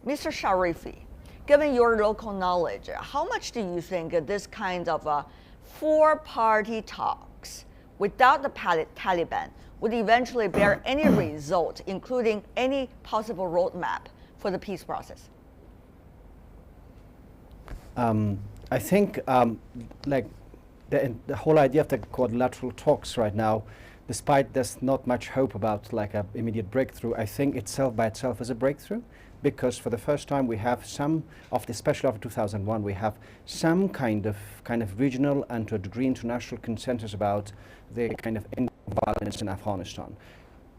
Mr. Sharifi, given your local knowledge, how much do you think this kind of four-party talks without the Taliban would eventually bear any result, including any possible roadmap for the peace process? I think like the whole idea of the quadrilateral talks right now, despite there's not much hope about like an immediate breakthrough, I think itself by itself is a breakthrough, because for the first time we have some of the, especially after 2001, we have some kind of regional and to a degree international consensus about the kind of end of violence in Afghanistan.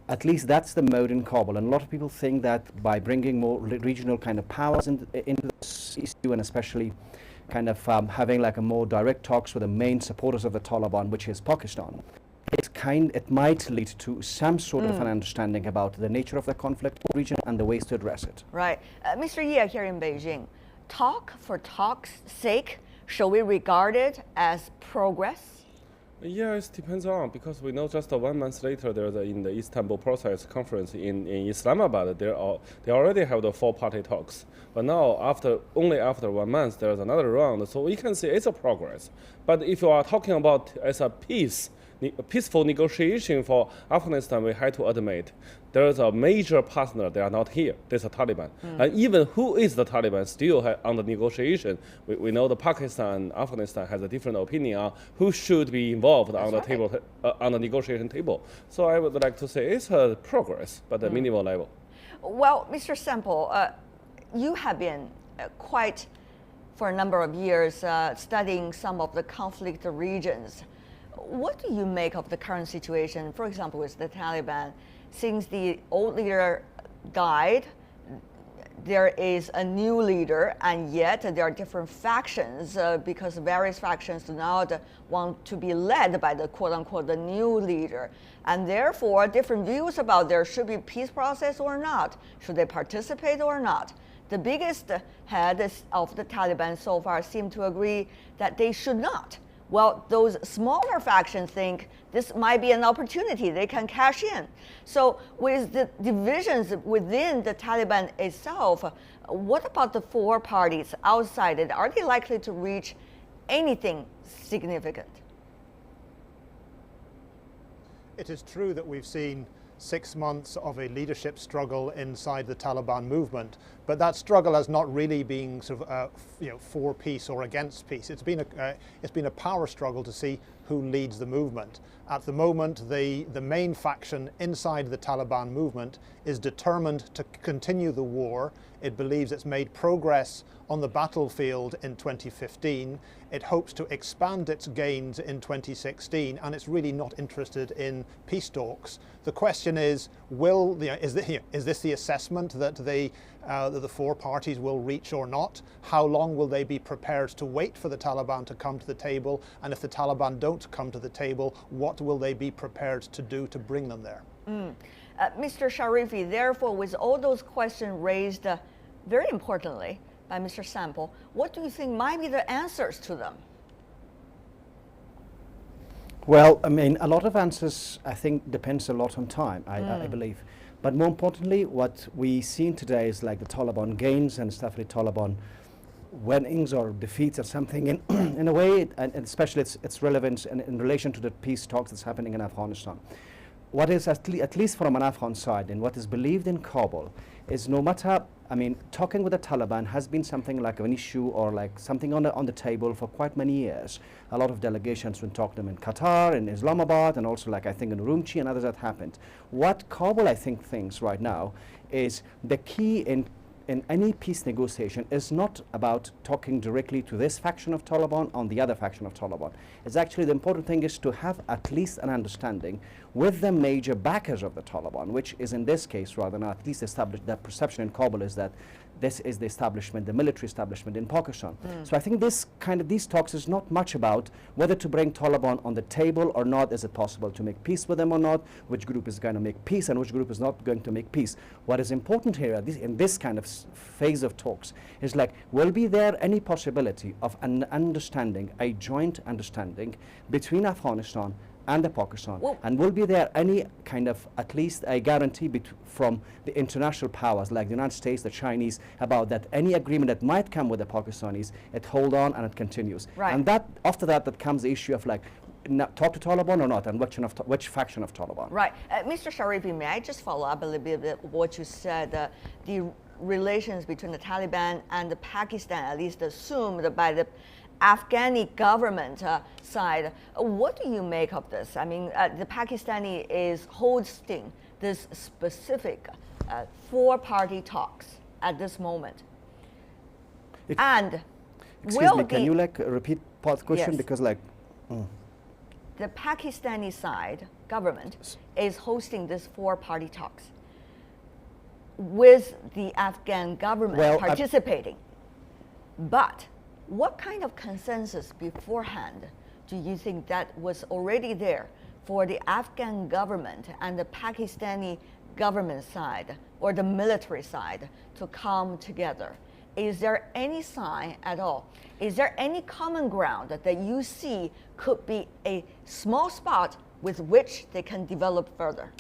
At least that's the mode in Kabul, and a lot of people think that by bringing more regional kind of powers into this issue, and especially kind of having like a more direct talks with the main supporters of the Taliban, which is Pakistan, it might lead to some sort of an understanding about the nature of the conflict in the region and the ways to address it. Right. Mr. Ye here in Beijing, talk for talk's sake, shall we regard it as progress? Yeah, it depends on, because we know just 1 month later, there's in the Istanbul Process Conference in Islamabad, they already have the four-party talks. But now, only after 1 month, there's another round. So we can say it's a progress. But if you are talking about as a peaceful negotiation for Afghanistan, we have to admit there is a major partner. They are not here. There's a Taliban. And even who is the Taliban still on the negotiation. We know the Pakistan and Afghanistan has a different opinion on who should be involved on the table, on the negotiation table. So I would like to say it's a progress, but at minimal level. Well, Mr. Semple, you have been for a number of years, studying some of the conflict regions. What do you make of the current situation, for example, with the Taliban? Since the old leader died, there is a new leader, and yet there are different factions because various factions do not want to be led by the quote-unquote the new leader. And therefore, different views about there should be peace process or not, should they participate or not. The biggest heads of the Taliban so far seem to agree that they should not. Well, those smaller factions think this might be an opportunity, they can cash in. So with the divisions within the Taliban itself, what about the four parties outside it? Are they likely to reach anything significant? It is true that we've seen 6 months of a leadership struggle inside the Taliban movement, but that struggle has not really been sort of for peace or against peace. It's been a power struggle to see who leads the movement. At the moment, the main faction inside the Taliban movement is determined to continue the war. It believes it's made progress on the battlefield in 2015. It hopes to expand its gains in 2016, and it's really not interested in peace talks. The question is, is this the assessment that the four parties will reach or not? How long will they be prepared to wait for the Taliban to come to the table? And if the Taliban don't come to the table, what will they be prepared to do to bring them there? Mr. Sharifi, therefore, with all those questions raised very importantly by Mr. Semple, what do you think might be the answers to them? Well, I mean, a lot of answers, I think, depends a lot on time, I believe. But more importantly, what we seen today is like the Taliban gains and definitely Taliban winnings or defeats or something in a way, and especially its relevance in relation to the peace talks that's happening in Afghanistan. What is, at least from an Afghan side, and what is believed in Kabul, is no matter, I mean, talking with the Taliban has been something like an issue or like something on the table for quite many years. A lot of delegations went talk to them in Qatar, in Islamabad, and also like I think in Urumqi and others that happened. What Kabul I think thinks right now is the key in any peace negotiation is not about talking directly to this faction of Taliban on the other faction of Taliban. It's actually the important thing is to have at least an understanding with the major backers of the Taliban, which is in this case rather not at least established. That perception in Kabul is that this is the establishment, the military establishment in Pakistan. So I think these talks is not much about whether to bring Taliban on the table or not. Is it possible to make peace with them or not? Which group is going to make peace and which group is not going to make peace? What is important here in this kind of phase of talks is like, will be there any possibility of an understanding, a joint understanding between Afghanistan and the Pakistan? Well, And will be there any kind of at least a guarantee from the international powers like the United States, the Chinese, about that any agreement that might come with the Pakistanis, it hold on and it continues. Right. And that after that comes the issue of like, talk to Taliban or not, and which faction of Taliban. Right. Mr. Sharifi, may I just follow up a little bit what you said? The relations between the Taliban and the Pakistan, at least assumed by the Afghani government side. What do you make of this? I mean, the Pakistani is hosting this specific four-party talks at this moment. And excuse me, can you like repeat part of the question? Yes. Because like... The Pakistani side, government, is hosting this four-party talks with the Afghan government participating. But what kind of consensus beforehand do you think that was already there for the Afghan government and the Pakistani government side or the military side to come together? Is there any sign at all? Is there any common ground that you see could be a small spot with which they can develop further?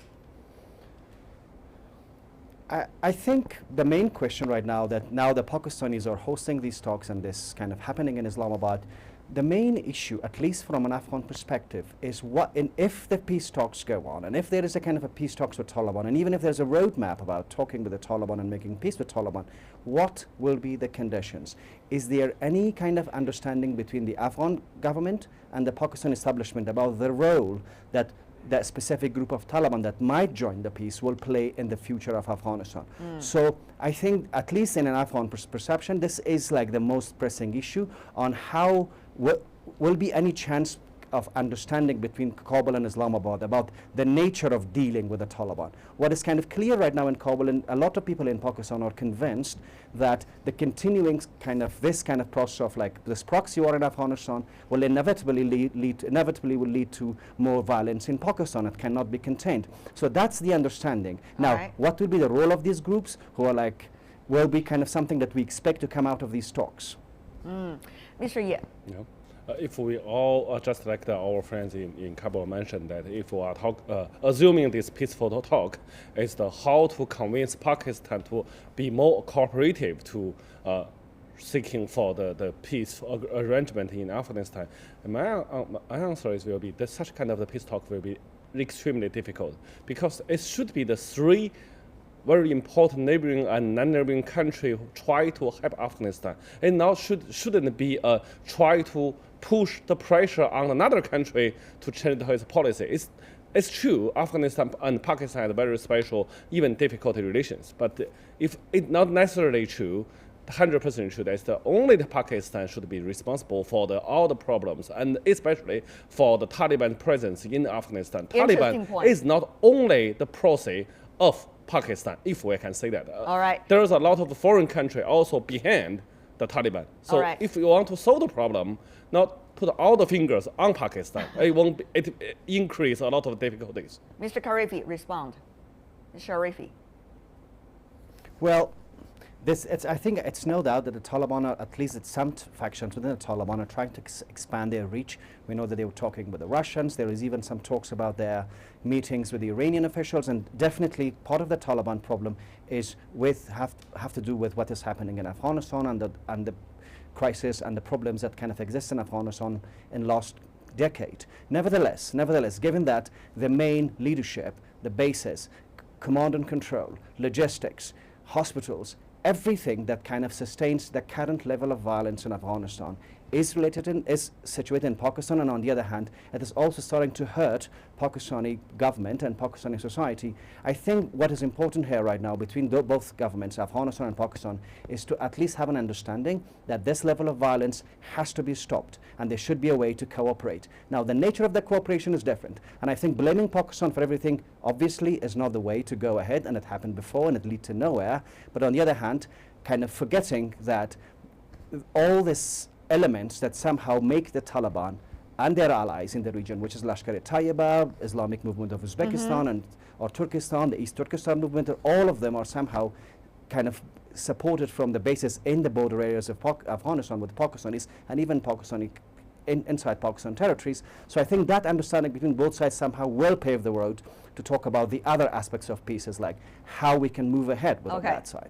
I think the main question right now that now the Pakistanis are hosting these talks and this kind of happening in Islamabad, the main issue, at least from an Afghan perspective, is if the peace talks go on, and if there is a kind of a peace talks with Taliban, and even if there's a roadmap about talking with the Taliban and making peace with Taliban, what will be the conditions? Is there any kind of understanding between the Afghan government and the Pakistan establishment about the role that that specific group of Taliban that might join the peace will play in the future of Afghanistan? So I think, at least in an Afghan perception, this is like the most pressing issue on how will be any chance of understanding between Kabul and Islamabad about the nature of dealing with the Taliban. What is kind of clear right now in Kabul, and a lot of people in Pakistan are convinced that the continuing kind of this kind of process of like this proxy war in Afghanistan will inevitably lead to more violence in Pakistan. It cannot be contained. So that's the understanding. Now, what will be the role of these groups who are like, will be kind of something that we expect to come out of these talks. Mr. Ye. Yeah. If we all, just like our friends in Kabul mentioned, that if we are assuming this peaceful talk is how to convince Pakistan to be more cooperative to seeking for the peace arrangement in Afghanistan, my answer is will be that such kind of the peace talk will be extremely difficult, because it should be the three very important neighboring and non-neighboring country who try to help Afghanistan. And now shouldn't be try to push the pressure on another country to change its policy. It's true, Afghanistan and Pakistan have very special, even difficult relations. But if it's not necessarily true, 100% true, that only the Pakistan should be responsible for all the problems, and especially for the Taliban presence in Afghanistan. Taliban is not only the proxy of Pakistan, if we can say that. All right. There's a lot of foreign countries also behind the Taliban. So if you want to solve the problem, not put all the fingers on Pakistan, it increase a lot of difficulties. Mr. Sharifi, respond. Mr. Sharifi. Well, I think it's no doubt that the Taliban, are, at least some factions within the Taliban, are trying to expand their reach. We know that they were talking with the Russians. There is even some talks about their meetings with the Iranian officials, and definitely part of the Taliban problem is have to do with what is happening in Afghanistan and the crisis and the problems that kind of exist in Afghanistan in last decade. Nevertheless, given that the main leadership, the bases, command and control, logistics, hospitals, everything that kind of sustains the current level of violence in Afghanistan is situated in Pakistan, and on the other hand, it is also starting to hurt Pakistani government and Pakistani society. I think what is important here right now between both governments, Afghanistan and Pakistan, is to at least have an understanding that this level of violence has to be stopped, and there should be a way to cooperate. Now, the nature of the cooperation is different, and I think blaming Pakistan for everything obviously is not the way to go ahead, and it happened before and it led to nowhere. But on the other hand, kind of forgetting that all these elements that somehow make the Taliban and their allies in the region, which is Lashkar-e-Taiba, Islamic Movement of Uzbekistan, or Turkestan, the East Turkestan movement, all of them are somehow kind of supported from the bases in the border areas of Afghanistan with Pakistanis and even Pakistani inside Pakistan territories. So I think that understanding between both sides somehow will pave the road to talk about the other aspects of peace, as like how we can move ahead with that side.